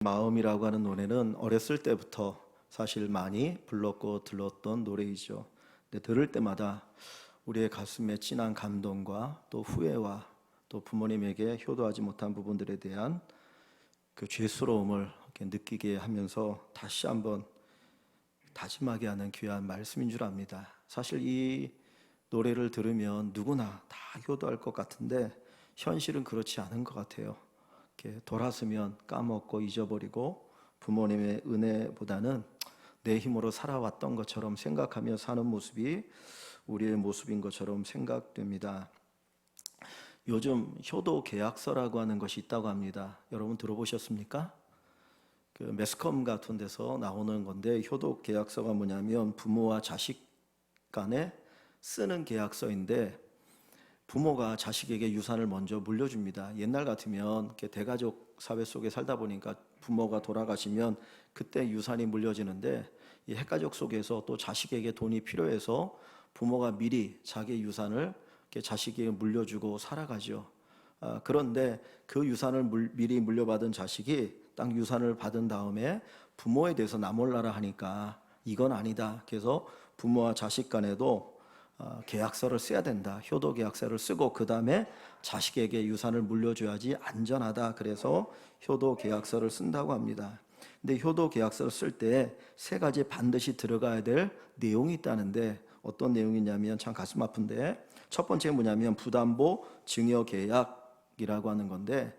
마음이라고 하는 노래는 어렸을 때부터 사실 많이 불렀고 들었던 노래이죠. 근데 들을 때마다 우리의 가슴에 진한 감동과 또 후회와 또 부모님에게 효도하지 못한 부분들에 대한 그 죄스러움을 이렇게 느끼게 하면서 다시 한번 다짐하게 하는 귀한 말씀인 줄 압니다. 사실 이 노래를 들으면 누구나 다 효도할 것 같은데 현실은 그렇지 않은 것 같아요. 이렇게 돌아서면 까먹고 잊어버리고 부모님의 은혜보다는 내 힘으로 살아왔던 것처럼 생각하며 사는 모습이 우리의 모습인 것처럼 생각됩니다. 요즘 효도 계약서라고 하는 것이 있다고 합니다. 여러분 들어보셨습니까? 그 매스컴 같은 데서 나오는 건데, 효도 계약서가 뭐냐면 부모와 자식 간에 쓰는 계약서인데, 부모가 자식에게 유산을 먼저 물려줍니다. 옛날 같으면 이렇게 대가족 사회 속에 살다 보니까 부모가 돌아가시면 그때 유산이 물려지는데, 이 핵가족 속에서 또 자식에게 돈이 필요해서 부모가 미리 자기 유산을 이렇게 자식에게 물려주고 살아가죠. 그런데 그 유산을 미리 물려받은 자식이 딱 유산을 받은 다음에 부모에 대해서 나 몰라라 하니까 이건 아니다. 그래서 부모와 자식 간에도 계약서를 써야 된다. 효도 계약서를 쓰고 그 다음에 자식에게 유산을 물려줘야지 안전하다. 그래서 효도 계약서를 쓴다고 합니다. 근데 효도 계약서를 쓸 때 세 가지 반드시 들어가야 될 내용이 있다는데, 어떤 내용이냐면 참 가슴 아픈데, 첫 번째 뭐냐면 부담보 증여 계약이라고 하는 건데,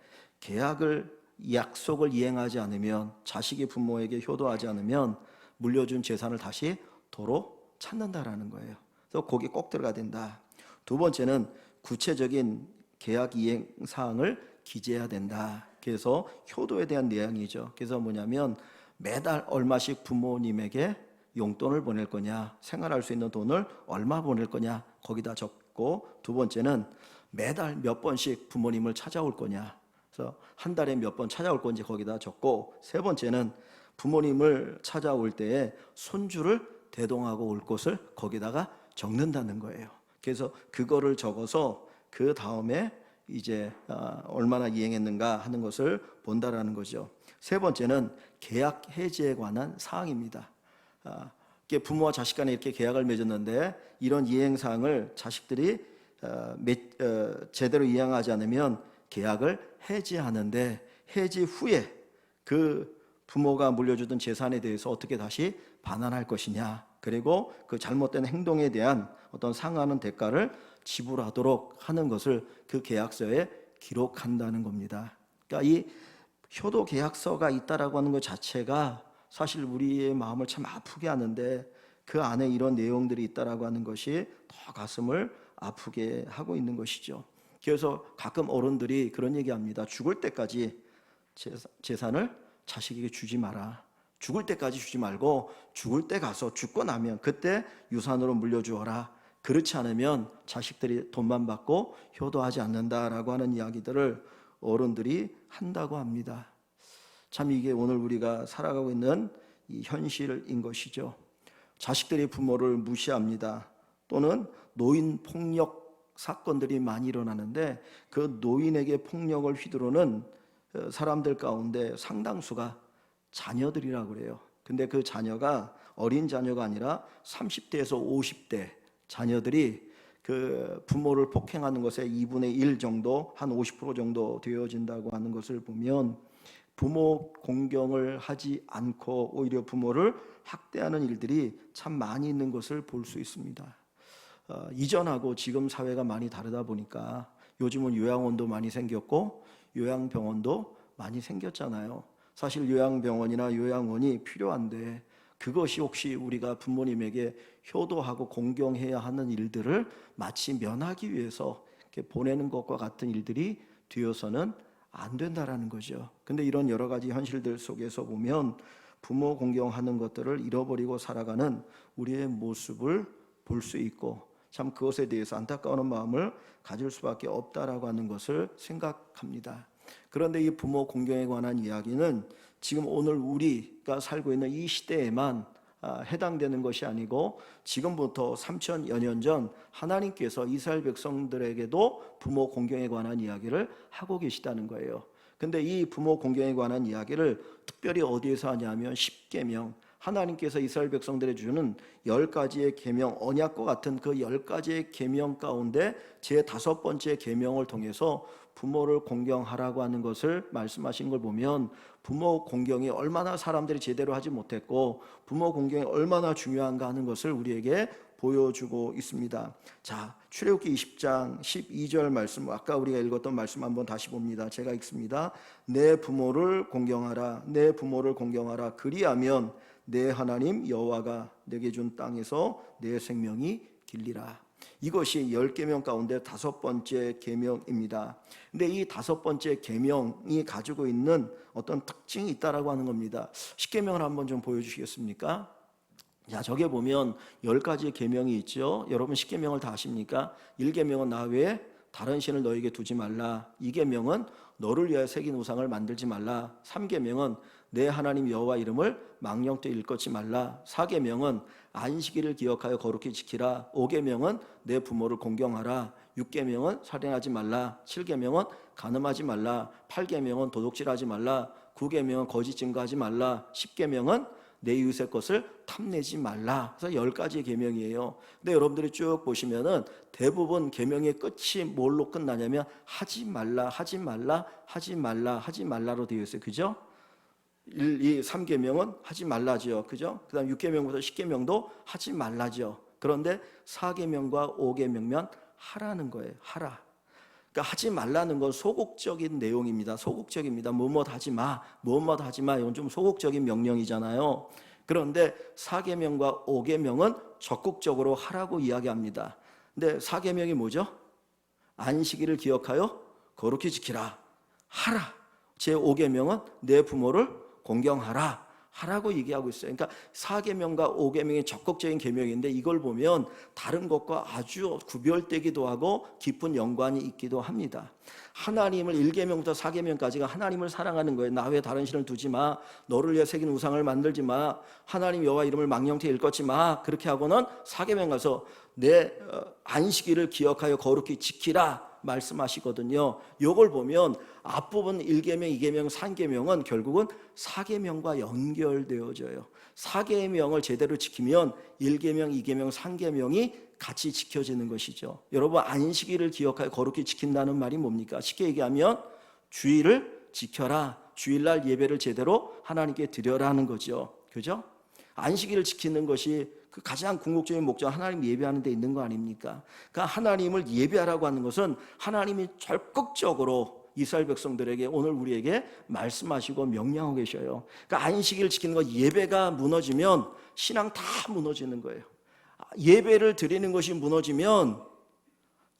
약속을 이행하지 않으면, 자식이 부모에게 효도하지 않으면 물려준 재산을 다시 도로 찾는다라는 거예요. 그래서 거기 꼭 들어가야 된다. 두 번째는 구체적인 계약 이행 사항을 기재해야 된다. 그래서 효도에 대한 내용이죠. 그래서 뭐냐면 매달 얼마씩 부모님에게 용돈을 보낼 거냐, 생활할 수 있는 돈을 얼마 보낼 거냐, 거기다 적고, 두 번째는 매달 몇 번씩 부모님을 찾아올 거냐, 그래서 한 달에 몇 번 찾아올 건지 거기다 적고, 세 번째는 부모님을 찾아올 때에 손주를 대동하고 올 것을 거기다가 적는다는 거예요. 그래서 그거를 적어서 그 다음에 이제 얼마나 이행했는가 하는 것을 본다라는 거죠. 세 번째는 계약 해지에 관한 사항입니다. 부모와 자식 간에 이렇게 계약을 맺었는데 이런 이행 사항을 자식들이 제대로 이행하지 않으면 계약을 해지하는데, 해지 후에 그 부모가 물려주던 재산에 대해서 어떻게 다시 반환할 것이냐, 그리고 그 잘못된 행동에 대한 어떤 상하는 대가를 지불하도록 하는 것을 그 계약서에 기록한다는 겁니다. 그러니까 이 효도 계약서가 있다라고 하는 것 자체가 사실 우리의 마음을 참 아프게 하는데, 그 안에 이런 내용들이 있다라고 하는 것이 더 가슴을 아프게 하고 있는 것이죠. 그래서 가끔 어른들이 그런 얘기합니다. 죽을 때까지 재산을 자식에게 주지 마라. 죽을 때까지 주지 말고 죽을 때 가서 죽고 나면 그때 유산으로 물려주어라. 그렇지 않으면 자식들이 돈만 받고 효도하지 않는다라고 하는 이야기들을 어른들이 한다고 합니다. 참 이게 오늘 우리가 살아가고 있는 이 현실인 것이죠. 자식들이 부모를 무시합니다. 또는 노인 폭력 사건들이 많이 일어나는데, 그 노인에게 폭력을 휘두르는 사람들 가운데 상당수가 자녀들이라고 그래요. 근데 그 자녀가 어린 자녀가 아니라 30대에서 50대 자녀들이 그 부모를 폭행하는 것의 2분의 1 정도, 한 50% 정도 되어진다고 하는 것을 보면, 부모 공경을 하지 않고 오히려 부모를 학대하는 일들이 참 많이 있는 것을 볼 수 있습니다. 이전하고 지금 사회가 많이 다르다 보니까 요즘은 요양원도 많이 생겼고 요양병원도 많이 생겼잖아요. 사실 요양병원이나 요양원이 필요한데, 그것이 혹시 우리가 부모님에게 효도하고 공경해야 하는 일들을 마치 면하기 위해서 이렇게 보내는 것과 같은 일들이 되어서는 안 된다라는 거죠. 근데 이런 여러 가지 현실들 속에서 보면 부모 공경하는 것들을 잃어버리고 살아가는 우리의 모습을 볼 수 있고, 참 그것에 대해서 안타까운 마음을 가질 수밖에 없다라고 하는 것을 생각합니다. 그런데 이 부모 공경에 관한 이야기는 지금 오늘 우리가 살고 있는 이 시대에만 해당되는 것이 아니고, 지금부터 3000여 년 전 하나님께서 이스라엘 백성들에게도 부모 공경에 관한 이야기를 하고 계시다는 거예요. 근데 이 부모 공경에 관한 이야기를 특별히 어디에서 하냐면 십계명, 하나님께서 이스라엘 백성들에 주는 10가지의 계명, 언약과 같은 그 10가지의 계명 가운데 제 5번째 계명을 통해서 부모를 공경하라고 하는 것을 말씀하신 걸 보면 부모 공경이 얼마나 사람들이 제대로 하지 못했고 부모 공경이 얼마나 중요한가 하는 것을 우리에게 보여주고 있습니다. 자, 출애굽기 20장 12절 말씀, 아까 우리가 읽었던 말씀 한번 다시 봅니다. 제가 읽습니다. 내 부모를 공경하라, 내 부모를 공경하라. 그리하면 내 하나님 여호와가 내게 준 땅에서 내 생명이 길리라. 이것이 10계명 가운데 5번째 계명입니다. 근데 이 5번째 계명이 가지고 있는 어떤 특징이 있다라고 하는 겁니다. 10계명을 한번 좀 보여주시겠습니까? 자, 저게 보면 10가지의 계명이 있죠. 여러분 10계명을 다 아십니까? 1계명은 나 외에 다른 신을 너에게 두지 말라. 2계명은 너를 위하여 새긴 우상을 만들지 말라. 3계명은 내 하나님 여호와 이름을 망령되이 일컫지 말라. 4계명은 안식일을 기억하여 거룩히 지키라. 5계명은 내 부모를 공경하라. 6계명은 살인하지 말라. 7계명은 간음하지 말라. 8계명은 도둑질하지 말라. 9계명은 거짓 증거하지 말라. 10계명은 내 이웃의 것을 탐내지 말라. 그래서 10가지의 계명이에요. 근데 여러분들이 쭉 보시면은 대부분 계명의 끝이 뭘로 끝나냐면 하지 말라, 하지 말라, 하지 말라, 하지 말라로 되어 있어요. 그죠? 1, 2, 3계명은 하지 말라죠. 그죠? 그 다음 6계명부터 10계명도 하지 말라죠. 그런데 4계명과 5계명면 하라는 거예요. 하라. 그러니까 하지 말라는 건 소극적인 내용입니다. 소극적입니다. 뭐뭐 하지 마, 뭐뭐 하지 마. 이건 좀 소극적인 명령이잖아요. 그런데 4계명과 5계명은 적극적으로 하라고 이야기합니다. 근데 4계명이 뭐죠? 안식일을 기억하여 거룩히 지키라. 하라. 제 5계명은 내 부모를 공경하라. 하라고 얘기하고 있어요. 그러니까 4계명과 5계명이 적극적인 계명인데 이걸 보면 다른 것과 아주 구별되기도 하고 깊은 연관이 있기도 합니다. 하나님을 1계명부터 4계명까지가 하나님을 사랑하는 거예요. 나 외에 다른 신을 두지 마. 너를 위해 새긴 우상을 만들지 마. 하나님 여호와 이름을 망령되이 일컫지 마. 그렇게 하고는 4계명 가서 내 안식일을 기억하여 거룩히 지키라 말씀하시거든요. 이걸 보면 앞부분 1계명, 2계명, 3계명은 결국은 4계명과 연결되어져요. 4계명을 제대로 지키면 1계명, 2계명, 3계명이 같이 지켜지는 것이죠. 여러분 안식일을 기억하여 거룩히 지킨다는 말이 뭡니까? 쉽게 얘기하면 주일을 지켜라. 주일날 예배를 제대로 하나님께 드려라는 거죠. 그죠? 안식일을 지키는 것이 그 가장 궁극적인 목적 하나님 예배하는 데 있는 거 아닙니까? 그러니까 하나님을 예배하라고 하는 것은 하나님이 적극적으로 이스라엘 백성들에게 오늘 우리에게 말씀하시고 명령하고 계셔요. 그러니까 안식일 지키는 거 예배가 무너지면 신앙 다 무너지는 거예요. 예배를 드리는 것이 무너지면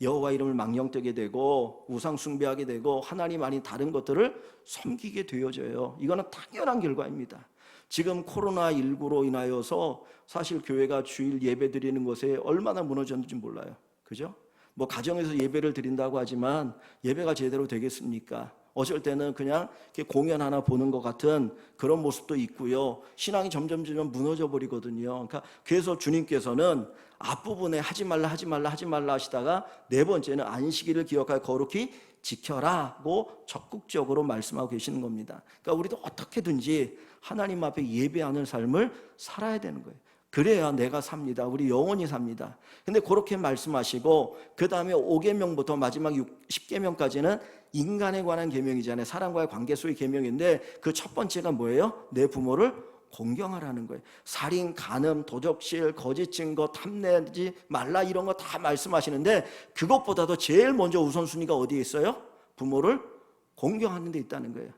여호와 이름을 망령되게 되고 우상 숭배하게 되고 하나님 아닌 다른 것들을 섬기게 되어져요. 이거는 당연한 결과입니다. 지금 코로나19로 인하여서 사실 교회가 주일 예배 드리는 것에 얼마나 무너졌는지 몰라요. 그죠? 뭐 가정에서 예배를 드린다고 하지만 예배가 제대로 되겠습니까? 어쩔 때는 그냥 이렇게 공연 하나 보는 것 같은 그런 모습도 있고요. 신앙이 점점 무너져 버리거든요. 그러니까 그래서 주님께서는 앞부분에 하지 말라 하지 말라 하지 말라 하시다가 네 번째는 안식일을 기억하여 거룩히 지켜라고 적극적으로 말씀하고 계시는 겁니다. 그러니까 우리도 어떻게든지 하나님 앞에 예배하는 삶을 살아야 되는 거예요. 그래야 내가 삽니다. 우리 영원히 삽니다. 근데 그렇게 말씀하시고 그 다음에 5계명부터 마지막 10계명까지는 인간에 관한 계명이잖아요. 사람과의 관계 속의 계명인데 그 첫 번째가 뭐예요? 내 부모를 공경하라는 거예요. 살인, 간음, 도적질, 거짓 증거, 탐내지 말라 이런 거 다 말씀하시는데 그것보다도 제일 먼저 우선순위가 어디에 있어요? 부모를 공경하는 데 있다는 거예요.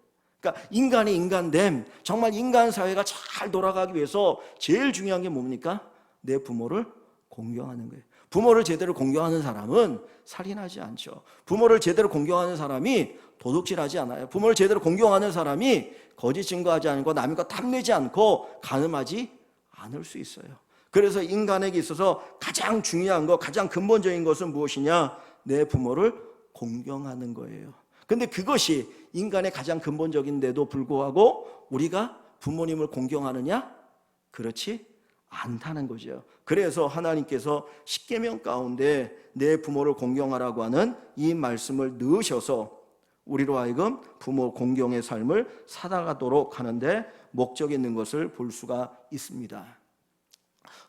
그러니까 인간의 인간됨, 정말 인간 사회가 잘 돌아가기 위해서 제일 중요한 게 뭡니까? 내 부모를 공경하는 거예요. 부모를 제대로 공경하는 사람은 살인하지 않죠. 부모를 제대로 공경하는 사람이 도둑질하지 않아요. 부모를 제대로 공경하는 사람이 거짓 증거하지 않고 남의 것 탐내지 않고 간음하지 않을 수 있어요. 그래서 인간에게 있어서 가장 중요한 것, 가장 근본적인 것은 무엇이냐? 내 부모를 공경하는 거예요. 근데 그것이 인간의 가장 근본적인데도 불구하고 우리가 부모님을 공경하느냐? 그렇지 않다는 거죠. 그래서 하나님께서 십계명 가운데 내 부모를 공경하라고 하는 이 말씀을 넣으셔서 우리로 하여금 부모 공경의 삶을 살아가도록 하는데 목적이 있는 것을 볼 수가 있습니다.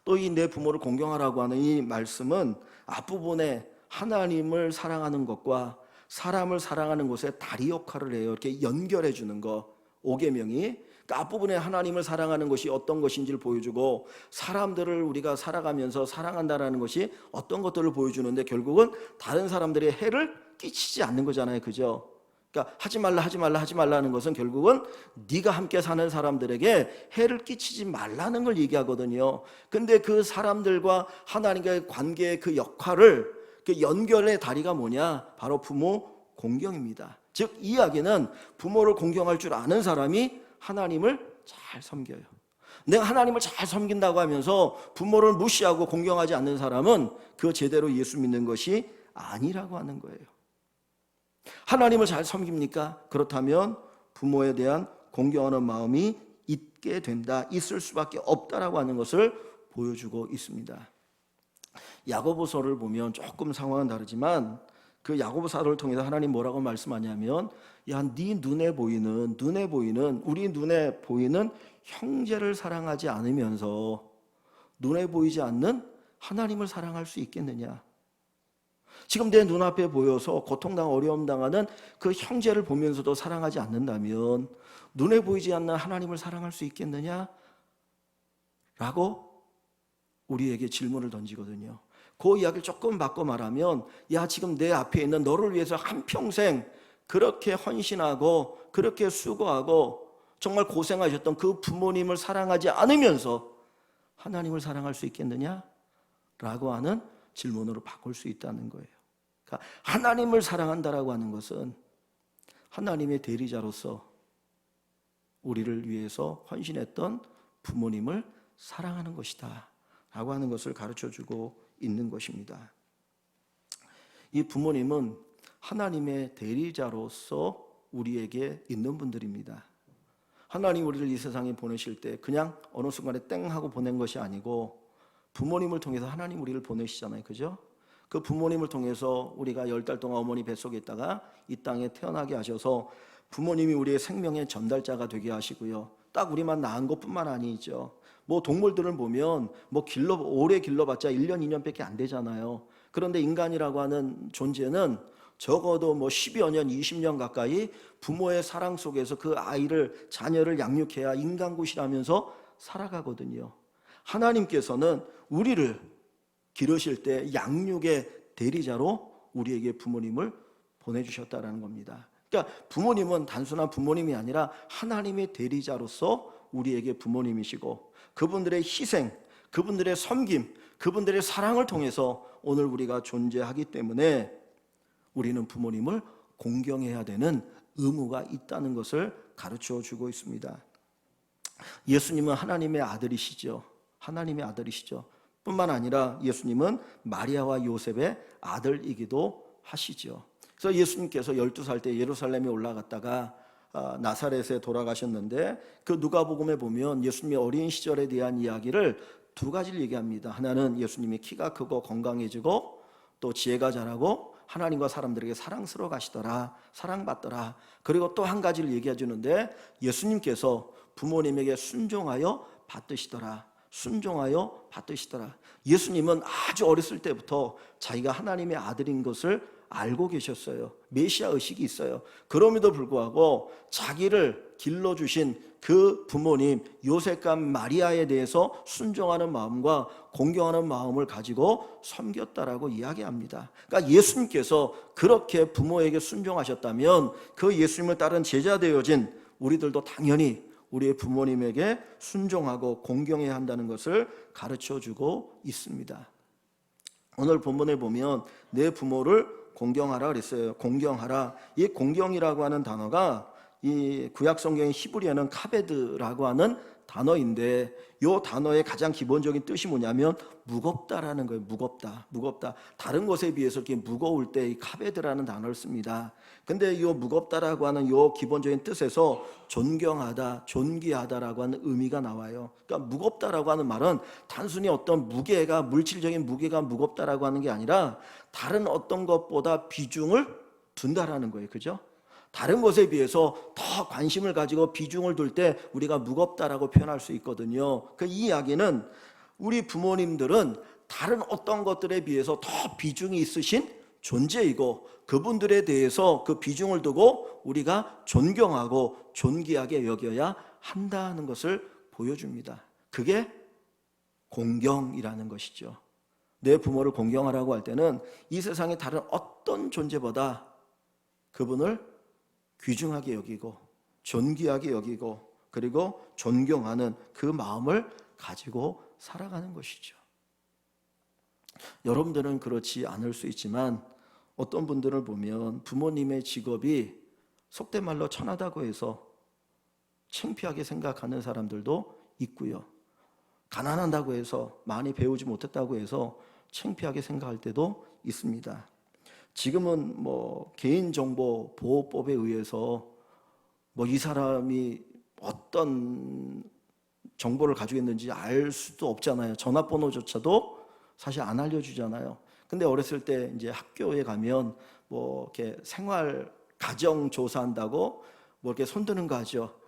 또 이 내 부모를 공경하라고 하는 이 말씀은 앞부분에 하나님을 사랑하는 것과 사람을 사랑하는 것에 다리 역할을 해요. 이렇게 연결해 주는 거, 5계명이. 그러니까 앞부분에 하나님을 사랑하는 것이 어떤 것인지를 보여주고 사람들을 우리가 살아가면서 사랑한다라는 것이 어떤 것들을 보여주는데 결국은 다른 사람들의 해를 끼치지 않는 거잖아요. 그죠? 그러니까 하지 말라는 것은 결국은 네가 함께 사는 사람들에게 해를 끼치지 말라는 걸 얘기하거든요. 근데 그 사람들과 하나님과의 관계의 그 역할을, 그 연결의 다리가 뭐냐? 바로 부모 공경입니다. 즉 이 이야기는 부모를 공경할 줄 아는 사람이 하나님을 잘 섬겨요. 내가 하나님을 잘 섬긴다고 하면서 부모를 무시하고 공경하지 않는 사람은 그 제대로 예수 믿는 것이 아니라고 하는 거예요. 하나님을 잘 섬깁니까? 그렇다면 부모에 대한 공경하는 마음이 있게 된다, 있을 수밖에 없다라고 하는 것을 보여주고 있습니다. 야고보서를 보면 조금 상황은 다르지만 그 야고보서를 통해서 하나님 뭐라고 말씀하냐면, 야, 네 눈에 보이는 우리 눈에 보이는 형제를 사랑하지 않으면서 눈에 보이지 않는 하나님을 사랑할 수 있겠느냐? 지금 내 눈앞에 보여서 고통당하고 어려움 당하는 그 형제를 보면서도 사랑하지 않는다면 눈에 보이지 않는 하나님을 사랑할 수 있겠느냐? 라고 우리에게 질문을 던지거든요. 그 이야기를 조금 바꿔 말하면, 야, 지금 내 앞에 있는 너를 위해서 한평생 그렇게 헌신하고 그렇게 수고하고 정말 고생하셨던 그 부모님을 사랑하지 않으면서 하나님을 사랑할 수 있겠느냐? 라고 하는 질문으로 바꿀 수 있다는 거예요. 그러니까 하나님을 사랑한다라고 하는 것은 하나님의 대리자로서 우리를 위해서 헌신했던 부모님을 사랑하는 것이다 라고 하는 것을 가르쳐주고 있는 것입니다. 이 부모님은 하나님의 대리자로서 우리에게 있는 분들입니다. 하나님 우리를 이 세상에 보내실 때 그냥 어느 순간에 땡 하고 보낸 것이 아니고 부모님을 통해서 하나님 우리를 보내시잖아요. 그죠? 그 부모님을 통해서 우리가 10달 동안 어머니 뱃속에 있다가 이 땅에 태어나게 하셔서 부모님이 우리의 생명의 전달자가 되게 하시고요. 딱 우리만 낳은 것뿐만 아니죠. 뭐 동물들을 보면 뭐 오래 길러봤자 1년, 2년밖에 안 되잖아요. 그런데 인간이라고 하는 존재는 적어도 뭐 10여 년, 20년 가까이 부모의 사랑 속에서 그 아이를, 자녀를 양육해야 인간굿이라면서 살아가거든요. 하나님께서는 우리를 기르실 때 양육의 대리자로 우리에게 부모님을 보내주셨다는 겁니다. 그러니까 부모님은 단순한 부모님이 아니라 하나님의 대리자로서 우리에게 부모님이시고 그분들의 희생, 그분들의 섬김, 그분들의 사랑을 통해서 오늘 우리가 존재하기 때문에 우리는 부모님을 공경해야 되는 의무가 있다는 것을 가르쳐 주고 있습니다. 예수님은 하나님의 아들이시죠. 하나님의 아들이시죠. 뿐만 아니라 예수님은 마리아와 요셉의 아들이기도 하시죠. 그래서 예수님께서 12살 때 예루살렘에 올라갔다가 나사렛에 돌아가셨는데 그 누가복음에 보면 예수님의 어린 시절에 대한 이야기를 두 가지를 얘기합니다. 하나는 예수님이 키가 크고 건강해지고 또 지혜가 자라고 하나님과 사람들에게 사랑스러워 가시더라, 사랑받더라. 그리고 또 한 가지를 얘기해 주는데 예수님께서 부모님에게 순종하여 받으시더라, 순종하여 받으시더라. 예수님은 아주 어렸을 때부터 자기가 하나님의 아들인 것을 알고 계셨어요. 메시아 의식이 있어요. 그럼에도 불구하고 자기를 길러주신 그 부모님 요셉과 마리아에 대해서 순종하는 마음과 공경하는 마음을 가지고 섬겼다라고 이야기합니다. 그러니까 예수님께서 그렇게 부모에게 순종하셨다면 그 예수님을 따른 제자 되어진 우리들도 당연히 우리의 부모님에게 순종하고 공경해야 한다는 것을 가르쳐주고 있습니다. 오늘 본문에 보면 내 부모를 공경하라 그랬어요. 공경하라. 이 공경이라고 하는 단어가 이 구약 성경의 히브리어는 카베드라고 하는 단어인데 이 단어의 가장 기본적인 뜻이 뭐냐면 무겁다라는 거예요. 무겁다. 다른 것에 비해서 이렇게 무거울 때 이 카베드라는 단어를 씁니다. 근데 이 무겁다라고 하는 이 기본적인 뜻에서 존경하다, 존귀하다라고 하는 의미가 나와요. 그러니까 무겁다라고 하는 말은 단순히 어떤 무게가, 물질적인 무게가 무겁다라고 하는 게 아니라 다른 어떤 것보다 비중을 둔다라는 거예요. 그죠? 다른 것에 비해서 더 관심을 가지고 비중을 둘 때 우리가 무겁다라고 표현할 수 있거든요. 이 이야기는 우리 부모님들은 다른 어떤 것들에 비해서 더 비중이 있으신 존재이고 그분들에 대해서 그 비중을 두고 우리가 존경하고 존귀하게 여겨야 한다는 것을 보여줍니다. 그게 공경이라는 것이죠. 내 부모를 공경하라고 할 때는 이 세상의 다른 어떤 존재보다 그분을 귀중하게 여기고 존귀하게 여기고 그리고 존경하는 그 마음을 가지고 살아가는 것이죠. 여러분들은 그렇지 않을 수 있지만 어떤 분들을 보면 부모님의 직업이 속된 말로 천하다고 해서 창피하게 생각하는 사람들도 있고요. 가난하다고 해서 많이 배우지 못했다고 해서 창피하게 생각할 때도 있습니다. 지금은 개인정보보호법에 의해서 이 사람이 어떤 정보를 가지고 있는지 알 수도 없잖아요. 전화번호조차도 사실 안 알려주잖아요. 근데 어렸을 때 이제 학교에 가면 이렇게 생활 가정 조사한다고 이렇게 손드는 거 하죠.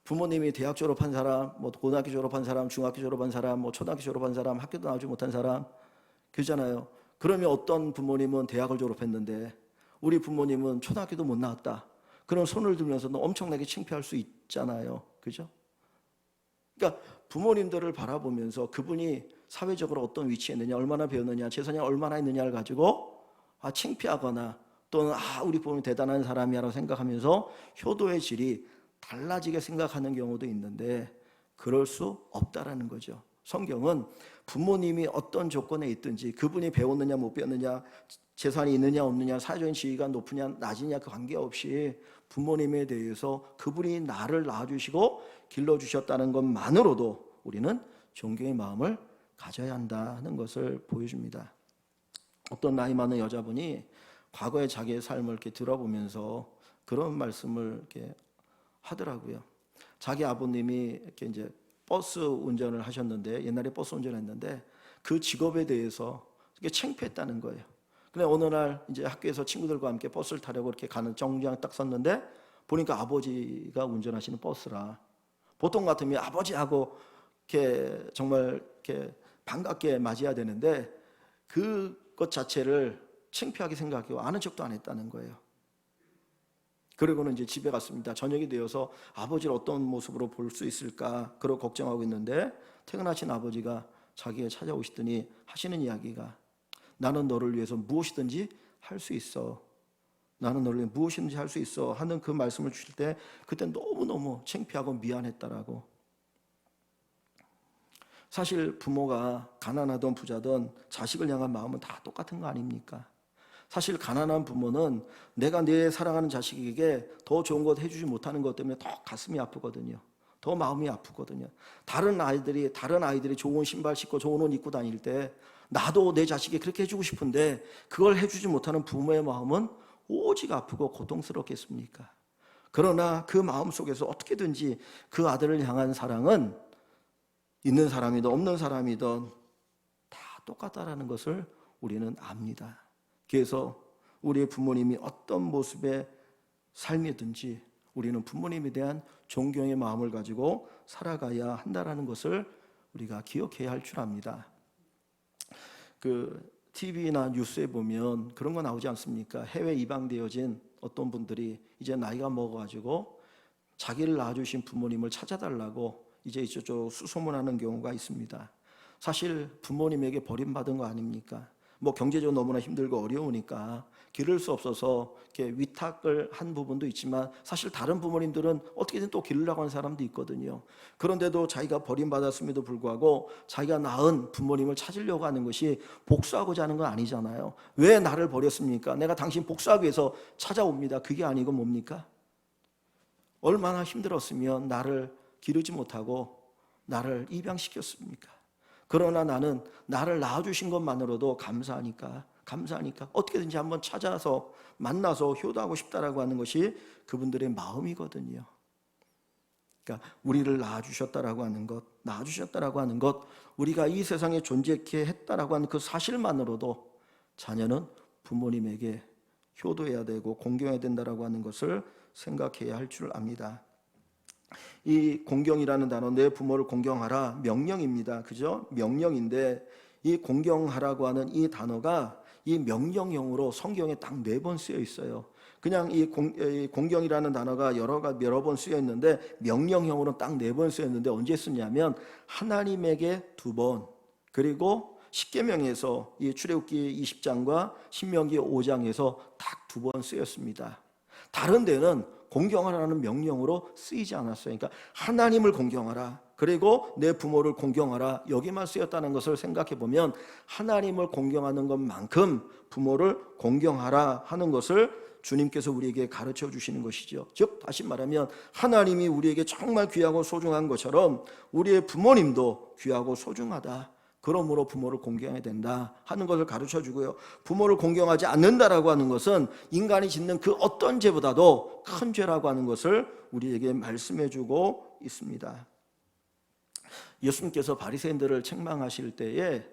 부모님이 대학 졸업한 사람, 고등학교 졸업한 사람, 중학교 졸업한 사람, 초등학교 졸업한 사람, 학교도 나오지 못한 사람 그러잖아요. 그러면 어떤 부모님은 대학을 졸업했는데 우리 부모님은 초등학교도 못 나왔다. 그런 손을 들면서 엄청나게 창피할 수 있잖아요. 그죠? 그러니까 부모님들을 바라보면서 그분이 사회적으로 어떤 위치에 있느냐, 얼마나 배웠느냐, 재산이 얼마나 있느냐를 가지고 창피하거나 또는 우리 부모님 대단한 사람이라고 생각하면서 효도의 질이 달라지게 생각하는 경우도 있는데 그럴 수 없다라는 거죠. 성경은 부모님이 어떤 조건에 있든지 그분이 배웠느냐 못 배웠느냐 재산이 있느냐 없느냐 사회적인 지위가 높으냐 낮으냐 그 관계없이 부모님에 대해서 그분이 나를 낳아주시고 길러주셨다는 것만으로도 우리는 존경의 마음을 가져야 한다는 것을 보여줍니다. 어떤 나이 많은 여자분이 과거의 자기의 삶을 이렇게 들어보면서 그런 말씀을 이렇게 하더라고요. 자기 아버님이 이렇게 이제 버스 운전을 하셨는데 옛날에 버스 운전했는데 그 직업에 대해서 창피했다는 거예요. 근데 어느 날 이제 학교에서 친구들과 함께 버스를 타려고 이렇게 가는 정류장 딱 섰는데 보니까 아버지가 운전하시는 버스라. 보통 같으면 아버지하고 이렇게 정말 이렇게 반갑게 맞이해야 되는데 그것 자체를 창피하게 생각하고 아는 척도 안 했다는 거예요. 그리고는 이제 집에 갔습니다. 저녁이 되어서 아버지를 어떤 모습으로 볼 수 있을까 그러고 걱정하고 있는데 퇴근하신 아버지가 자기가 찾아오시더니 하시는 이야기가 나는 너를 위해서 무엇이든지 할 수 있어. 나는 너를 위해 무엇이든지 할 수 있어 하는 그 말씀을 주실 때 그때 너무너무 창피하고 미안했다라고. 사실 부모가 가난하든 부자든 자식을 향한 마음은 다 똑같은 거 아닙니까? 사실 가난한 부모는 내가 내 사랑하는 자식에게 더 좋은 것 해주지 못하는 것 때문에 더 가슴이 아프거든요. 더 마음이 아프거든요. 다른 아이들이 좋은 신발 신고 좋은 옷 입고 다닐 때 나도 내 자식이 그렇게 해주고 싶은데 그걸 해주지 못하는 부모의 마음은 오직 아프고 고통스럽겠습니까? 그러나 그 마음 속에서 어떻게든지 그 아들을 향한 사랑은 있는 사람이든 없는 사람이든 다 똑같다라는 것을 우리는 압니다. 그래서 우리의 부모님이 어떤 모습의 삶이든지 우리는 부모님에 대한 존경의 마음을 가지고 살아가야 한다라는 것을 우리가 기억해야 할 줄 압니다. TV나 뉴스에 보면 그런 거 나오지 않습니까? 해외 이방되어진 어떤 분들이 이제 나이가 먹어가지고 자기를 낳아주신 부모님을 찾아달라고 이제 이쪽 수소문하는 경우가 있습니다. 사실 부모님에게 버림받은 거 아닙니까? 경제적으로 너무나 힘들고 어려우니까 기를 수 없어서 이렇게 위탁을 한 부분도 있지만 사실 다른 부모님들은 어떻게든 또 기르려고 하는 사람도 있거든요. 그런데도 자기가 버림받았음에도 불구하고 자기가 낳은 부모님을 찾으려고 하는 것이 복수하고자 하는 건 아니잖아요. 왜 나를 버렸습니까? 내가 당신 복수하기 위해서 찾아옵니다. 그게 아니고 뭡니까? 얼마나 힘들었으면 나를 기르지 못하고 나를 입양시켰습니까? 그러나 나는 나를 낳아주신 것만으로도 감사하니까 어떻게든지 한번 찾아서 만나서 효도하고 싶다라고 하는 것이 그분들의 마음이거든요. 그러니까 우리를 낳아주셨다라고 하는 것, 우리가 이 세상에 존재케 했다라고 하는 그 사실만으로도 자녀는 부모님에게 효도해야 되고 공경해야 된다라고 하는 것을 생각해야 할 줄 압니다. 이 공경이라는 단어, 내 부모를 공경하라, 명령입니다. 그죠? 명령인데 이 공경하라고 하는 이 단어가 이 명령형으로 성경에 딱 4번 쓰여 있어요. 그냥 이 공경이라는 단어가 여러 번 쓰여 있는데 명령형으로 딱 4번 쓰여 있는데 언제 쓰냐면 하나님에게 2번, 그리고 십계명에서 이 출애굽기 20장과 신명기 5장에서 딱 2번 쓰였습니다. 다른 데는 공경하라는 명령으로 쓰이지 않았어요. 그러니까 하나님을 공경하라, 그리고 내 부모를 공경하라, 여기만 쓰였다는 것을 생각해 보면 하나님을 공경하는 것만큼 부모를 공경하라 하는 것을 주님께서 우리에게 가르쳐 주시는 것이죠. 즉 다시 말하면 하나님이 우리에게 정말 귀하고 소중한 것처럼 우리의 부모님도 귀하고 소중하다, 그러므로 부모를 공경해야 된다 하는 것을 가르쳐 주고요. 부모를 공경하지 않는다라고 하는 것은 인간이 짓는 그 어떤 죄보다도 큰 죄라고 하는 것을 우리에게 말씀해 주고 있습니다. 예수님께서 바리새인들을 책망하실 때에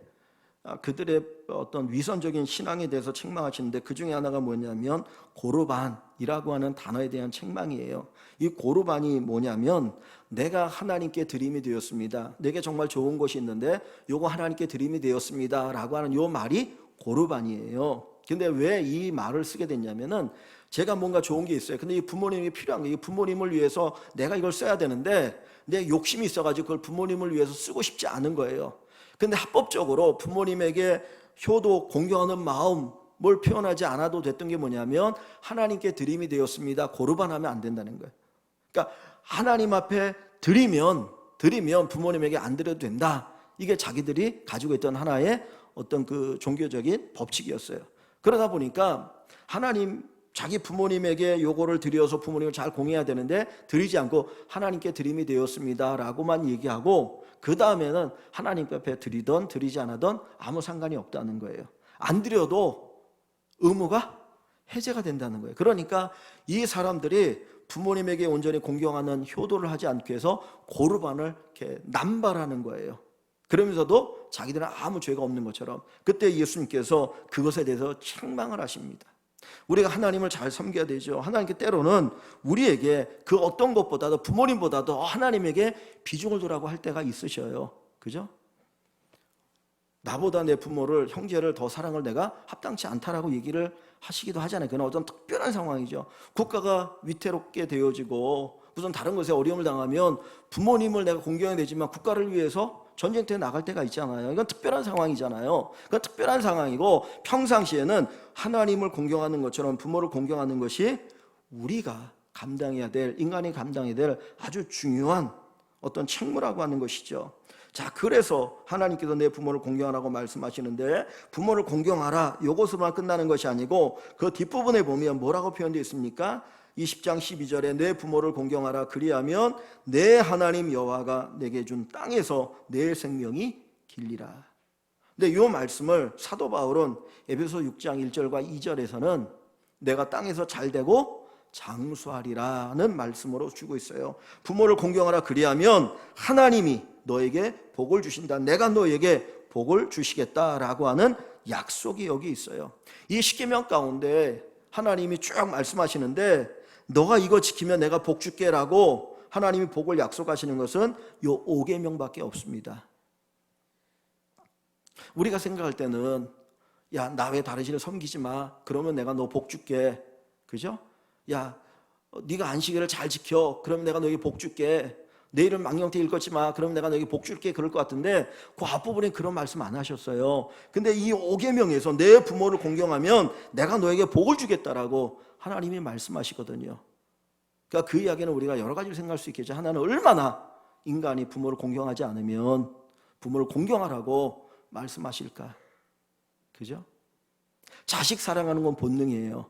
그들의 어떤 위선적인 신앙에 대해서 책망하시는데 그 중에 하나가 뭐냐면 고르반이라고 하는 단어에 대한 책망이에요. 이 고르반이 뭐냐면 내가 하나님께 드림이 되었습니다, 내게 정말 좋은 것이 있는데 요거 하나님께 드림이 되었습니다 라고 하는 요 말이 고르반이에요. 근데 왜 이 말을 쓰게 됐냐면은 제가 뭔가 좋은 게 있어요. 근데 이 부모님이 필요한 거예요. 이 부모님을 위해서 내가 이걸 써야 되는데 내 욕심이 있어가지고 그걸 부모님을 위해서 쓰고 싶지 않은 거예요. 근데 합법적으로 부모님에게 효도, 공경하는 마음을 표현하지 않아도 됐던 게 뭐냐면 하나님께 드림이 되었습니다, 고르반하면 안 된다는 거예요. 그러니까 하나님 앞에 드리면 부모님에게 안 드려도 된다, 이게 자기들이 가지고 있던 하나의 어떤 그 종교적인 법칙이었어요. 그러다 보니까 하나님, 자기 부모님에게 요거를 드려서 부모님을 잘 공해야 되는데 드리지 않고 하나님께 드림이 되었습니다 라고만 얘기하고 그 다음에는 하나님 앞에 드리던 드리지 않았던 아무 상관이 없다는 거예요. 안 드려도 의무가 해제가 된다는 거예요. 그러니까 이 사람들이 부모님에게 온전히 공경하는 효도를 하지 않기 위해서 고르반을 이렇게 남발하는 거예요. 그러면서도 자기들은 아무 죄가 없는 것처럼. 그때 예수님께서 그것에 대해서 책망을 하십니다. 우리가 하나님을 잘 섬겨야 되죠. 하나님께 때로는 우리에게 그 어떤 것보다도 부모님보다도 하나님에게 비중을 두라고 할 때가 있으셔요. 그죠? 나보다 내 부모를, 형제를 더 사랑을 내가 합당치 않다라고 얘기를 하시기도 하잖아요. 그건 어떤 특별한 상황이죠. 국가가 위태롭게 되어지고 무슨 다른 것에 어려움을 당하면 부모님을 내가 공경해야 되지만 국가를 위해서 전쟁터에 나갈 때가 있잖아요. 이건 특별한 상황이잖아요. 그건 특별한 상황이고 평상시에는 하나님을 공경하는 것처럼 부모를 공경하는 것이 우리가 감당해야 될, 인간이 감당해야 될 아주 중요한 어떤 책무라고 하는 것이죠. 자, 그래서 하나님께서 내 부모를 공경하라고 말씀하시는데 부모를 공경하라, 이것으로만 끝나는 것이 아니고 그 뒷부분에 보면 뭐라고 표현되어 있습니까? 20장 12절에 내 부모를 공경하라, 그리하면 내 하나님 여호와가 내게 준 땅에서 내 생명이 길리라. 근데 이 말씀을 사도 바울은 에베소 6장 1절과 2절에서는 내가 땅에서 잘되고 장수하리라는 말씀으로 주고 있어요. 부모를 공경하라, 그리하면 하나님이 너에게 복을 주신다, 내가 너에게 복을 주시겠다라고 하는 약속이 여기 있어요. 이 십계명 가운데 하나님이 쭉 말씀하시는데 너가 이거 지키면 내가 복 줄게라고 하나님이 복을 약속하시는 것은 요 5계명밖에 없습니다. 우리가 생각할 때는 야, 나 왜 다른 신을 섬기지 마, 그러면 내가 너 복 줄게, 그죠? 야, 네가 안식일을 잘 지켜, 그러면 내가 너에게 복 줄게, 내일은 망령태 읽었지 마, 그러면 내가 너에게 복 줄게, 그럴 것 같은데 그 앞부분에 그런 말씀 안 하셨어요. 근데 이 5계명에서 내 부모를 공경하면 내가 너에게 복을 주겠다라고 하나님이 말씀하시거든요. 그러니까 그 이야기는 우리가 여러 가지를 생각할 수 있겠죠. 하나는 얼마나 인간이 부모를 공경하지 않으면 부모를 공경하라고 말씀하실까, 그죠? 자식 사랑하는 건 본능이에요.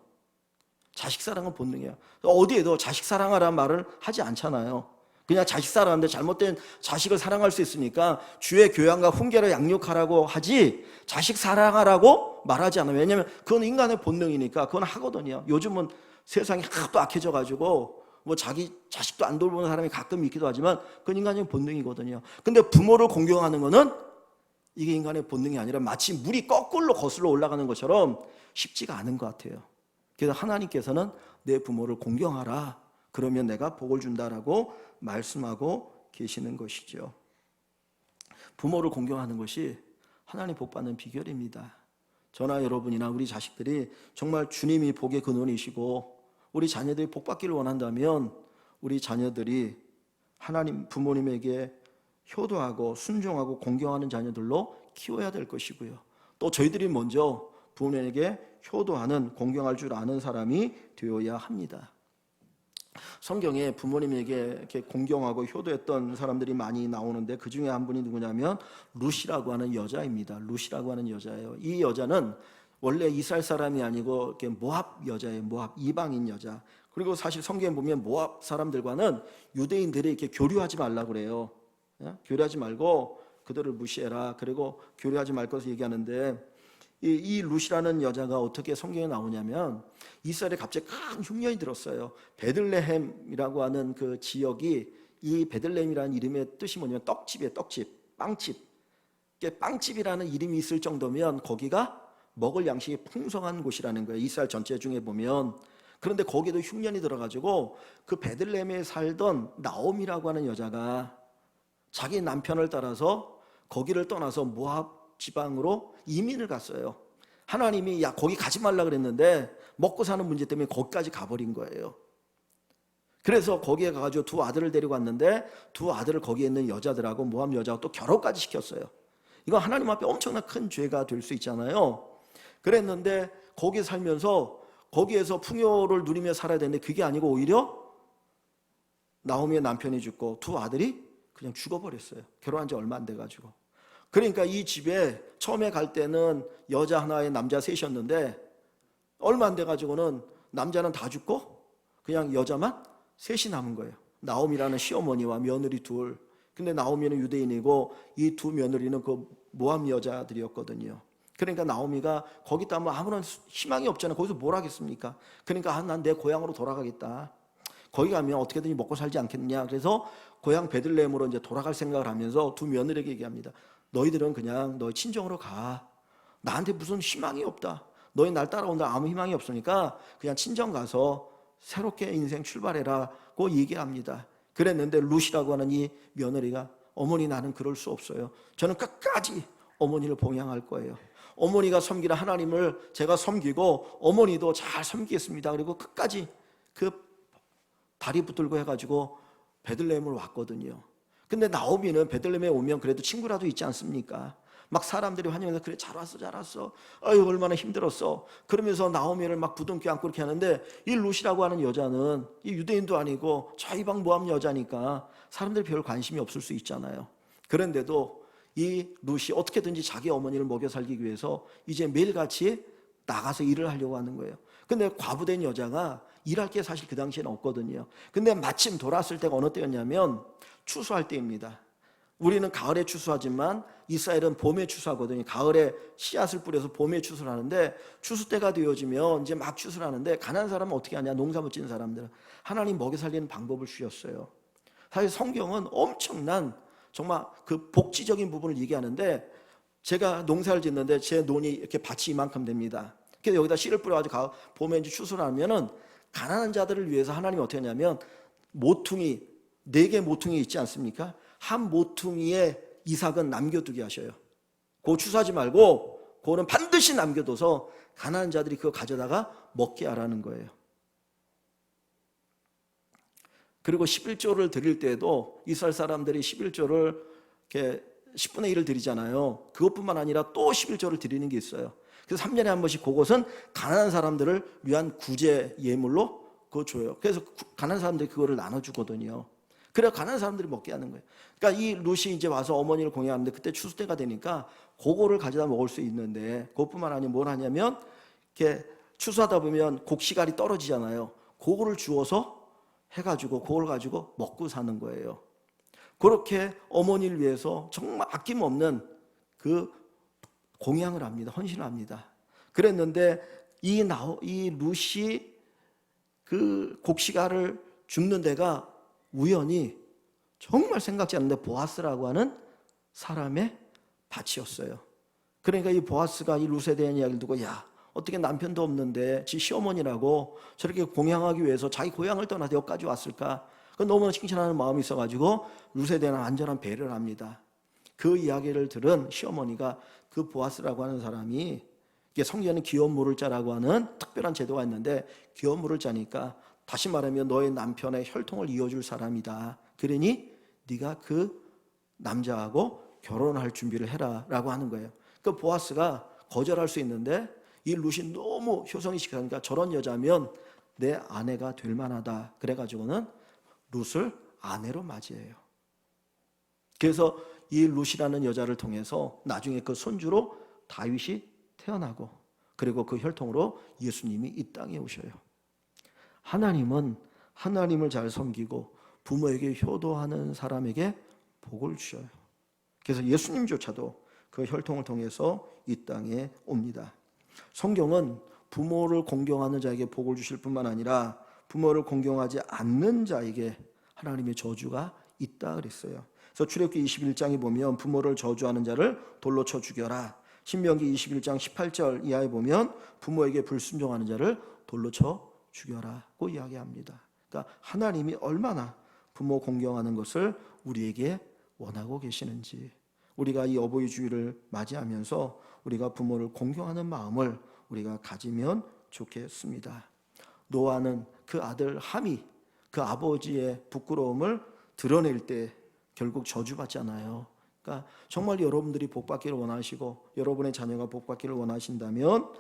자식 사랑은 본능이에요. 어디에도 자식 사랑하라는 말을 하지 않잖아요. 그냥 자식 사랑하는데 잘못된 자식을 사랑할 수 있으니까 주의 교양과 훈계를 양육하라고 하지 자식 사랑하라고 말하지 않아요. 왜냐하면 그건 인간의 본능이니까 그건 하거든요. 요즘은 세상이 하도 악해져가지고 뭐 자기 자식도 안 돌보는 사람이 가끔 있기도 하지만 그건 인간의 본능이거든요. 근데 부모를 공경하는 거는 이게 인간의 본능이 아니라 마치 물이 거꾸로 거슬러 올라가는 것처럼 쉽지가 않은 것 같아요. 그래서 하나님께서는 내 부모를 공경하라, 그러면 내가 복을 준다라고 말씀하고 계시는 것이죠. 부모를 공경하는 것이 하나님 복 받는 비결입니다. 저나 여러분이나 우리 자식들이 정말 주님이 복의 근원이시고 우리 자녀들이 복 받기를 원한다면 우리 자녀들이 하나님 부모님에게 효도하고 순종하고 공경하는 자녀들로 키워야 될 것이고요. 또 저희들이 먼저 부모님에게 효도하는 공경할 줄 아는 사람이 되어야 합니다. 성경에 부모님에게 이렇게 공경하고 효도했던 사람들이 많이 나오는데 그 중에 한 분이 누구냐면 룻이라고 하는 여자입니다. 룻이라고 하는 여자예요. 이 여자는 원래 이스라엘 사람이 아니고 이렇게 모압 여자예요. 모압 이방인 여자. 그리고 사실 성경에 보면 모압 사람들과는 유대인들이 이렇게 교류하지 말라고 그래요. 교류하지 말고 그들을 무시해라. 그리고 교류하지 말 것을 얘기하는데 이 룻이라는 여자가 어떻게 성경에 나오냐면 이스라엘에 갑자기 큰 흉년이 들었어요. 베들레헴이라고 하는 그 지역이 이 베들레헴이라는 이름의 뜻이 뭐냐면 떡집이에요. 떡집, 빵집. 빵집이라는 이름이 있을 정도면 거기가 먹을 양식이 풍성한 곳이라는 거예요. 이스라엘 전체 중에 보면. 그런데 거기도 흉년이 들어가지고 그 베들레헴에 살던 나옴이라고 하는 여자가 자기 남편을 따라서 거기를 떠나서 모압 지방으로 이민을 갔어요. 하나님이 야 거기 가지 말라 그랬는데 먹고 사는 문제 때문에 거기까지 가버린 거예요. 그래서 거기에 가가지고 두 아들을 데리고 왔는데 두 아들을 거기에 있는 여자들하고 모압 여자하고 또 결혼까지 시켰어요. 이거 하나님 앞에 엄청난 큰 죄가 될 수 있잖아요. 그랬는데 거기 살면서 거기에서 풍요를 누리며 살아야 되는데 그게 아니고 오히려 나오미의 남편이 죽고 두 아들이 그냥 죽어버렸어요. 결혼한 지 얼마 안 돼가지고. 그러니까 이 집에 처음에 갈 때는 여자 하나에 남자 셋이었는데 얼마 안 돼가지고는 남자는 다 죽고 그냥 여자만 셋이 남은 거예요. 나오미라는 시어머니와 며느리 둘. 근데 나오미는 유대인이고 이 두 며느리는 그 모압 여자들이었거든요. 그러니까 나오미가 거기 따면 아무런 희망이 없잖아요. 거기서 뭘 하겠습니까? 그러니까 난 내 고향으로 돌아가겠다. 거기 가면 어떻게든지 먹고 살지 않겠느냐. 그래서 고향 베들레헴으로 이제 돌아갈 생각을 하면서 두 며느리에게 얘기합니다. 너희들은 그냥 너희 친정으로 가. 나한테 무슨 희망이 없다. 너희 날 따라온다. 아무 희망이 없으니까 그냥 친정 가서 새롭게 인생 출발해라고 얘기합니다. 그랬는데 룻이라고 하는 이 며느리가 어머니 나는 그럴 수 없어요. 저는 끝까지 어머니를 봉양할 거예요. 어머니가 섬기는 하나님을 제가 섬기고 어머니도 잘 섬기겠습니다. 그리고 끝까지 그 다리 붙들고 해가지고 베들레헴을 왔거든요. 근데 나오미는 베들레헴에 오면 그래도 친구라도 있지 않습니까? 막 사람들이 환영해서 그래 잘 왔어 잘 왔어. 아유 얼마나 힘들었어. 그러면서 나오미를 막 부둥켜 안고 이렇게 하는데 이 룻이라고 하는 여자는 이 유대인도 아니고 저 이방 모압 여자니까 사람들이 별 관심이 없을 수 있잖아요. 그런데도 이 룻이 어떻게든지 자기 어머니를 먹여 살기 위해서 이제 매일같이 나가서 일을 하려고 하는 거예요. 근데 과부된 여자가 일할 게 사실 그 당시에는 없거든요. 근데 마침 돌아왔을 때가 어느 때였냐면 추수할 때입니다. 우리는 가을에 추수하지만 이스라엘은 봄에 추수하거든요. 가을에 씨앗을 뿌려서 봄에 추수를 하는데 추수 때가 되어지면 이제 막 추수를 하는데 가난한 사람은 어떻게 하냐? 농사못 짓는 사람들은 하나님 먹여 살리는 방법을 주셨어요. 사실 성경은 엄청난 정말 그 복지적인 부분을 얘기하는데 제가 농사를 짓는데 제 논이 이렇게 밭이 이만큼 됩니다. 그래서 여기다 씨를 뿌려가지고 봄에 이제 추수를 하면은 가난한 자들을 위해서 하나님이 어떻게 하냐면 모퉁이 4개 모퉁이 있지 않습니까? 한 모퉁이의 이삭은 남겨두게 하셔요. 그거 추수하지 말고 그거는 반드시 남겨둬서 가난한 자들이 그거 가져다가 먹게 하라는 거예요. 그리고 11조를 드릴 때에도 이스라엘 사람들이 11조를 이렇게 10분의 1을 드리잖아요. 그것뿐만 아니라 또 11조를 드리는 게 있어요. 그래서 3년에 한 번씩 그것은 가난한 사람들을 위한 구제 예물로 그거 줘요. 그래서 가난한 사람들이 그거를 나눠주거든요. 그래 가난한 사람들이 먹게 하는 거예요. 그러니까 이 룻이 이제 와서 어머니를 공양하는데 그때 추수 때가 되니까 그거를 가져다 먹을 수 있는데 그것뿐만 아니라 뭘 하냐면 이렇게 추수하다 보면 곡식알이 떨어지잖아요. 그거를 주워서 해가지고 그걸 가지고 먹고 사는 거예요. 그렇게 어머니를 위해서 정말 아낌없는 그 공양을 합니다. 헌신을 합니다. 그랬는데 이 룻이 그 곡식알을 줍는 데가 우연히 정말 생각지 않는데 보아스라고 하는 사람의 밭이었어요. 그러니까 이 보아스가 이 룻에 대한 이야기를 듣고 야 어떻게 남편도 없는데 지 시어머니라고 저렇게 공양하기 위해서 자기 고향을 떠나서 여기까지 왔을까? 그 너무나 칭찬하는 마음이 있어가지고 룻에 대한 안전한 배려를 합니다. 그 이야기를 들은 시어머니가 그 보아스라고 하는 사람이, 이게 성경에는 기업 물을 자라고 하는 특별한 제도가 있는데, 기업 물을 자니까 다시 말하면 너의 남편의 혈통을 이어줄 사람이다. 그러니 네가 그 남자하고 결혼할 준비를 해라 라고 하는 거예요. 그 보아스가 거절할 수 있는데 이 룻이 너무 효성이 시키니까 저런 여자면 내 아내가 될 만하다. 그래가지고는 룻을 아내로 맞이해요. 그래서 이 룻이라는 여자를 통해서 나중에 그 손주로 다윗이 태어나고, 그리고 그 혈통으로 예수님이 이 땅에 오셔요. 하나님은 하나님을 잘 섬기고 부모에게 효도하는 사람에게 복을 주셔요. 그래서 예수님조차도 그 혈통을 통해서 이 땅에 옵니다. 성경은 부모를 공경하는 자에게 복을 주실 뿐만 아니라 부모를 공경하지 않는 자에게 하나님의 저주가 있다 그랬어요. 그래서 출애굽기 21장에 보면 부모를 저주하는 자를 돌로 쳐 죽여라. 신명기 21장 18절 이하에 보면 부모에게 불순종하는 자를 돌로 쳐 죽여라고 이야기합니다. 그러니까 하나님이 얼마나 부모 공경하는 것을 우리에게 원하고 계시는지, 우리가 이 어버이 주일을 맞이하면서 우리가 부모를 공경하는 마음을 우리가 가지면 좋겠습니다. 노아는 그 아들 함이 그 아버지의 부끄러움을 드러낼 때 결국 저주받잖아요. 그러니까 정말 여러분들이 복받기를 원하시고 여러분의 자녀가 복받기를 원하신다면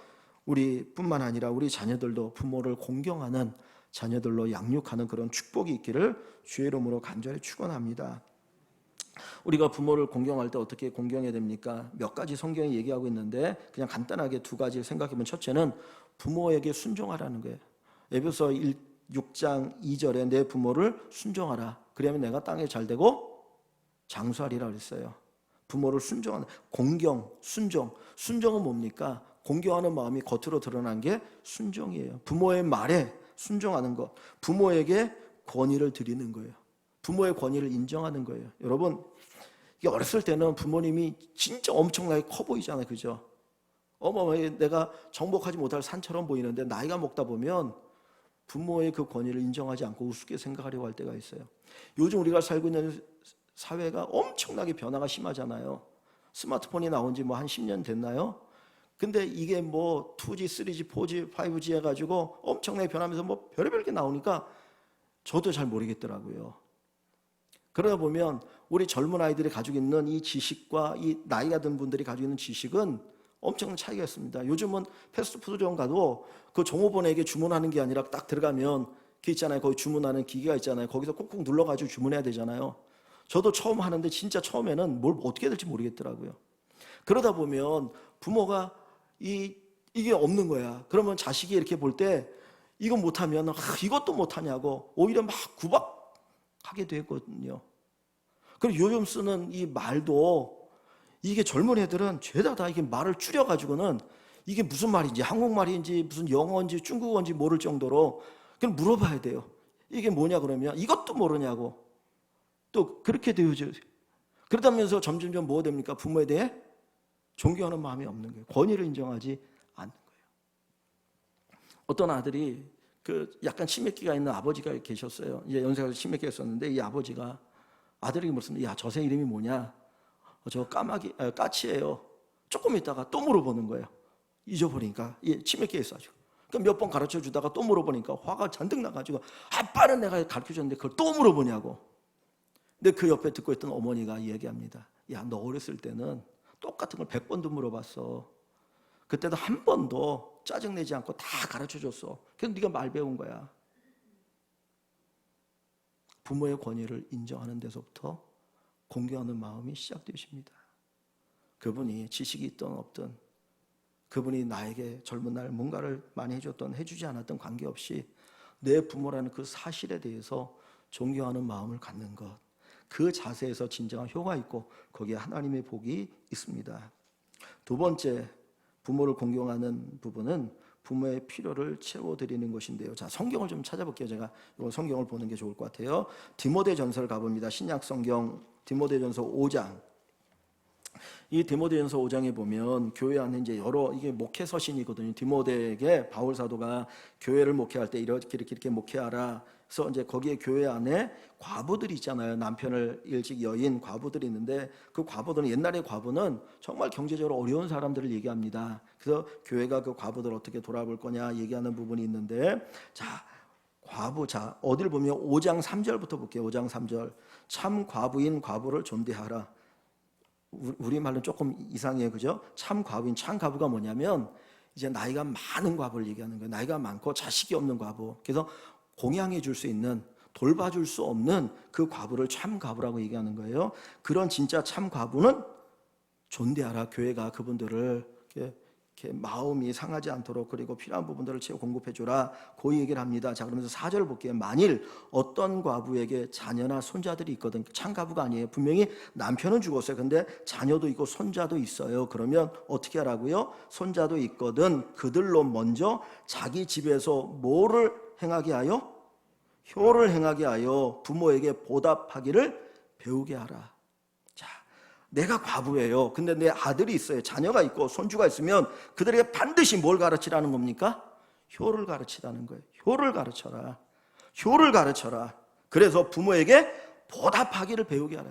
우리뿐만 아니라 우리 자녀들도 부모를 공경하는 자녀들로 양육하는 그런 축복이 있기를 주의 이름으로 간절히 축원합니다. 우리가 부모를 공경할 때 어떻게 공경해야 됩니까? 몇 가지 성경이 얘기하고 있는데 그냥 간단하게 두 가지를 생각해보면, 첫째는 부모에게 순종하라는 거예요. 에베소 6장 2절에 내 부모를 순종하라. 그러면 내가 땅에 잘 되고 장수하리라 그랬어요. 부모를 순종하는, 공경, 순종. 순종은 뭡니까? 공경하는 마음이 겉으로 드러난 게 순종이에요. 부모의 말에 순종하는 것, 부모에게 권위를 드리는 거예요. 부모의 권위를 인정하는 거예요. 여러분, 이게 어렸을 때는 부모님이 진짜 엄청나게 커 보이잖아요. 그죠? 어마어마하게 내가 정복하지 못할 산처럼 보이는데 나이가 먹다 보면 부모의 그 권위를 인정하지 않고 우습게 생각하려고 할 때가 있어요. 요즘 우리가 살고 있는 사회가 엄청나게 변화가 심하잖아요. 스마트폰이 나온 지 뭐 한 10년 됐나요? 근데 이게 뭐 2G, 3G, 4G, 5G 해가지고 엄청나게 변하면서 뭐 별의별 게 나오니까 저도 잘 모르겠더라고요. 그러다 보면 우리 젊은 아이들이 가지고 있는 이 지식과 이 나이가 든 분들이 가지고 있는 지식은 엄청난 차이가 있습니다. 요즘은 패스트푸드점 가도 그 종업원에게 주문하는 게 아니라 딱 들어가면 그 있잖아요. 거기 주문하는 기계가 있잖아요. 거기서 꾹꾹 눌러가지고 주문해야 되잖아요. 저도 처음 하는데 진짜 처음에는 뭘 어떻게 해야 될지 모르겠더라고요. 그러다 보면 부모가 이게 없는 거야. 그러면 자식이 이렇게 볼 때 이거 못하면 이것도 못하냐고 오히려 막 구박하게 되거든요. 그리고 요즘 쓰는 이 말도 이게 젊은 애들은 죄다 다 이게 말을 줄여가지고는 이게 무슨 말인지 한국말인지 무슨 영어인지 중국어인지 모를 정도로 그냥 물어봐야 돼요. 이게 뭐냐 그러면 이것도 모르냐고 또 그렇게 되어져. 그러다면서 점점점 뭐가 됩니까? 부모에 대해 존경하는 마음이 없는 거예요. 권위를 인정하지 않는 거예요. 어떤 아들이 그 약간 치매기가 있는 아버지가 계셨어요. 이제 연세가 치매기가 있었는데 이 아버지가 아들에게 물었습니다. 야, 저 새 이름이 뭐냐? 저 까치예요. 조금 있다가 또 물어보는 거예요. 잊어버리니까 치매기가 있어가지고. 그러니까 몇 번 가르쳐 주다가 또 물어보니까 화가 잔뜩 나가지고 아빠는 내가 가르쳐 줬는데 그걸 또 물어보냐고. 근데 그 옆에 듣고 있던 어머니가 얘기합니다. 야, 너 어렸을 때는 똑같은 걸 100번도 물어봤어. 그때도 한 번도 짜증내지 않고 다 가르쳐줬어. 그래서 네가 말 배운 거야. 부모의 권위를 인정하는 데서부터 공경하는 마음이 시작되십니다. 그분이 지식이 있든 없든, 그분이 나에게 젊은 날 뭔가를 많이 해줬던 해주지 않았던 관계없이 내 부모라는 그 사실에 대해서 존경하는 마음을 갖는 것, 그 자세에서 진정한 효과가 있고 거기에 하나님의 복이 있습니다. 두 번째, 부모를 공경하는 부분은 부모의 필요를 채워드리는 것인데요. 자, 성경을 좀 찾아볼게요. 제가 이번 성경을 보는 게 좋을 것 같아요. 디모데전서를 가봅니다. 신약 성경 디모데전서 5장. 이 디모데전서 5장에 보면 교회 안에 이제 여러 이게 목회 서신이거든요. 디모데에게 바울 사도가 교회를 목회할 때 이렇게 목회하라. 그래서 이제 거기에 교회 안에 과부들이 있잖아요. 남편을 일찍 여인 과부들이 있는데 그 과부들은 옛날의 과부는 정말 경제적으로 어려운 사람들을 얘기합니다. 그래서 교회가 그 과부들 어떻게 돌아볼 거냐 얘기하는 부분이 있는데 자 과부 자 어딜 보면 5장 3절부터 볼게요. 5장 3절 참 과부인 과부를 존대하라. 우리 말은 조금 이상해요, 그죠? 참 과부인 참 과부가 뭐냐면 이제 나이가 많은 과부를 얘기하는 거예요. 나이가 많고 자식이 없는 과부. 그래서 공양해 줄 수 있는 돌봐줄 수 없는 그 과부를 참 과부라고 얘기하는 거예요. 그런 진짜 참 과부는 존대하라. 교회가 그분들을 이렇게 마음이 상하지 않도록 그리고 필요한 부분들을 채워 공급해 주라. 그 얘기를 합니다. 자 그러면서 4절 볼게요. 만일 어떤 과부에게 자녀나 손자들이 있거든. 참 과부가 아니에요. 분명히 남편은 죽었어요. 근데 자녀도 있고 손자도 있어요. 그러면 어떻게 하라고요? 손자도 있거든. 그들로 먼저 자기 집에서 뭐를 행하게 하여? 효를 행하게 하여 부모에게 보답하기를 배우게 하라. 내가 과부예요. 근데 내 아들이 있어요. 자녀가 있고 손주가 있으면 그들에게 반드시 뭘 가르치라는 겁니까? 효를 가르치라는 거예요. 효를 가르쳐라. 효를 가르쳐라. 그래서 부모에게 보답하기를 배우게 하라.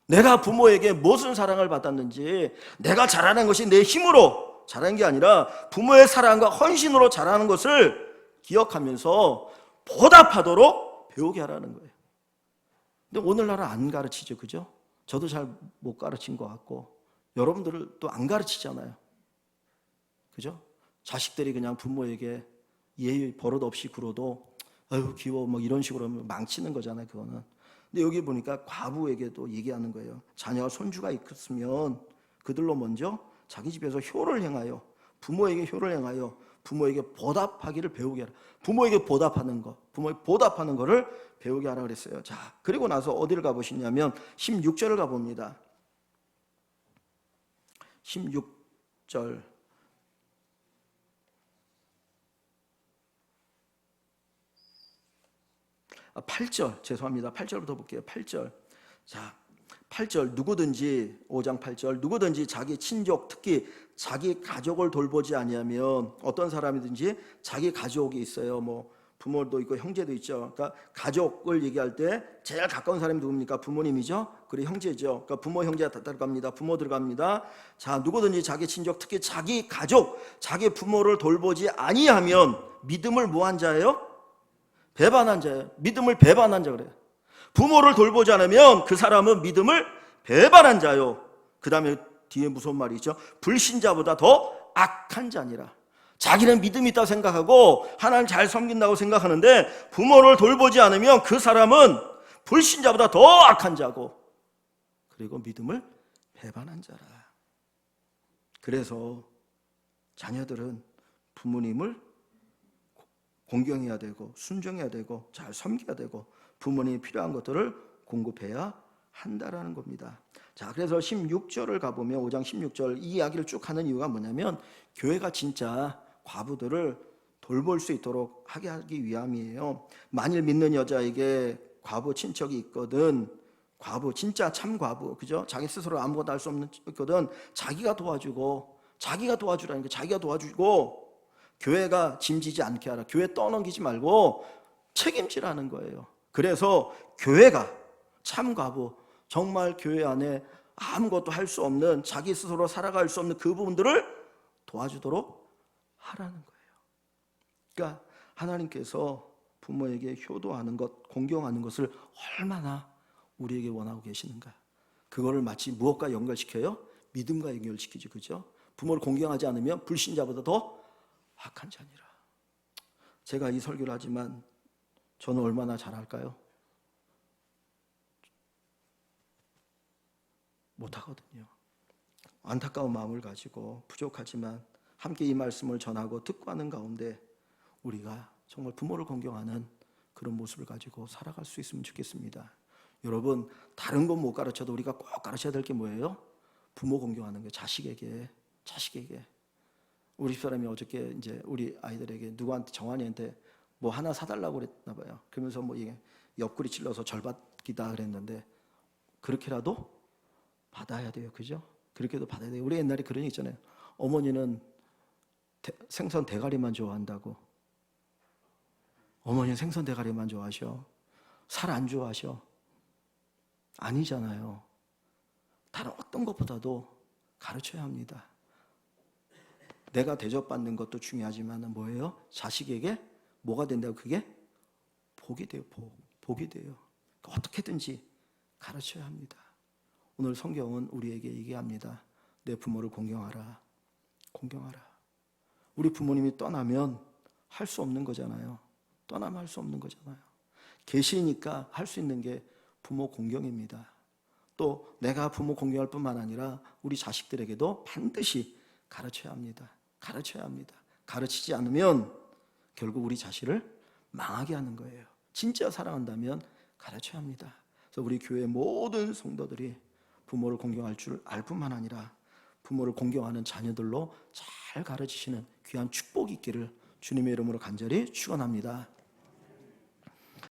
내가 부모에게 무슨 사랑을 받았는지 내가 잘하는 것이 내 힘으로 잘하는 게 아니라 부모의 사랑과 헌신으로 잘하는 것을 기억하면서 보답하도록 배우게 하라는 거예요. 근데 오늘날은 안 가르치죠. 그죠? 저도 잘 못 가르친 것 같고 여러분들을 또 안 가르치잖아요. 그죠? 자식들이 그냥 부모에게 예의 버릇 없이 굴어도 아유 귀여워 뭐 이런 식으로 하면 망치는 거잖아요. 그거는. 근데 여기 보니까 과부에게도 얘기하는 거예요. 자녀와 손주가 있으면 그들로 먼저 자기 집에서 효를 행하여 부모에게 효를 행하여 부모에게 보답하기를 배우게 하라. 부모에게 보답하는 거, 부모에게 보답하는 거를 배우게 하라 그랬어요. 자, 그리고 나서 어디를 가보시냐면 16절을 가봅니다. 16절. 8절 죄송합니다. 8절부터 볼게요. 8절. 자, 8절 누구든지 5장 8절 누구든지 자기 친족 특히 자기 가족을 돌보지 아니하면 어떤 사람이든지 자기 가족이 있어요. 뭐 부모도 있고 형제도 있죠. 그러니까 가족을 얘기할 때 제일 가까운 사람이 누굽니까? 부모님이죠. 그리고 형제죠. 그러니까 부모 형제가 다 들어갑니다. 부모 들어갑니다. 자 누구든지 자기 친족 특히 자기 가족 자기 부모를 돌보지 아니하면 믿음을 뭐한 자예요? 배반한 자예요. 믿음을 배반한 자 그래요. 부모를 돌보지 않으면 그 사람은 믿음을 배반한 자요. 그 다음에 뒤에 무서운 말이 있죠. 불신자보다 더 악한 자니라. 자기는 믿음이 있다고 생각하고 하나님 잘 섬긴다고 생각하는데 부모를 돌보지 않으면 그 사람은 불신자보다 더 악한 자고 그리고 믿음을 배반한 자라. 그래서 자녀들은 부모님을 공경해야 되고 순종해야 되고 잘 섬겨야 되고 부모님이 필요한 것들을 공급해야 한다라는 겁니다. 자, 그래서 16절을 가보면 5장 16절 이 이야기를 쭉 하는 이유가 뭐냐면 교회가 진짜 과부들을 돌볼 수 있도록 하기 위함이에요. 만일 믿는 여자에게 과부 친척이 있거든 과부 진짜 참 과부 그죠? 자기 스스로 아무것도 할 수 없는 있거든 자기가 도와주고 자기가 도와주라는 게 자기가 도와주고 교회가 짐지지 않게 하라. 교회 떠넘기지 말고 책임지라는 거예요. 그래서 교회가 참 과부 정말 교회 안에 아무것도 할 수 없는 자기 스스로 살아갈 수 없는 그 부분들을 도와주도록 하라는 거예요. 그러니까 하나님께서 부모에게 효도하는 것, 공경하는 것을 얼마나 우리에게 원하고 계시는가. 그거를 마치 무엇과 연결시켜요? 믿음과 연결시키죠. 그죠? 부모를 공경하지 않으면 불신자보다 더 악한 자니라. 제가 이 설교를 하지만 저는 얼마나 잘할까요? 못하거든요. 안타까운 마음을 가지고 부족하지만 함께 이 말씀을 전하고 듣고 하는 가운데 우리가 정말 부모를 공경하는 그런 모습을 가지고 살아갈 수 있으면 좋겠습니다. 여러분 다른 건 못 가르쳐도 우리가 꼭 가르쳐야 될 게 뭐예요? 부모 공경하는 게 자식에게 우리 집사람이 어저께 이제 우리 아이들에게 누구한테 정환이한테 뭐 하나 사달라고 그랬나 봐요. 그러면서 뭐 이게 옆구리 찔러서 절받기다 그랬는데 그렇게라도 받아야 돼요. 그죠? 그렇게도 받아야 돼요. 우리 옛날에 그런 얘기 있잖아요. 어머니는 생선 대가리만 좋아한다고. 어머니는 생선 대가리만 좋아하셔. 살 안 좋아하셔. 아니잖아요. 다른 어떤 것보다도 가르쳐야 합니다. 내가 대접받는 것도 중요하지만 뭐예요? 자식에게 뭐가 된다고? 그게 복이 돼요. 복이 돼요. 그러니까 어떻게든지 가르쳐야 합니다. 오늘 성경은 우리에게 얘기합니다. 내 부모를 공경하라. 공경하라. 우리 부모님이 떠나면 할 수 없는 거잖아요. 떠나면 할 수 없는 거잖아요. 계시니까 할 수 있는 게 부모 공경입니다. 또 내가 부모 공경할 뿐만 아니라 우리 자식들에게도 반드시 가르쳐야 합니다. 가르쳐야 합니다. 가르치지 않으면 결국 우리 자식을 망하게 하는 거예요. 진짜 사랑한다면 가르쳐야 합니다. 그래서 우리 교회 모든 성도들이 부모를 공경할 줄 알 뿐만 아니라 부모를 공경하는 자녀들로 잘 가르치시는 귀한 축복이 있기를 주님의 이름으로 간절히 축원합니다.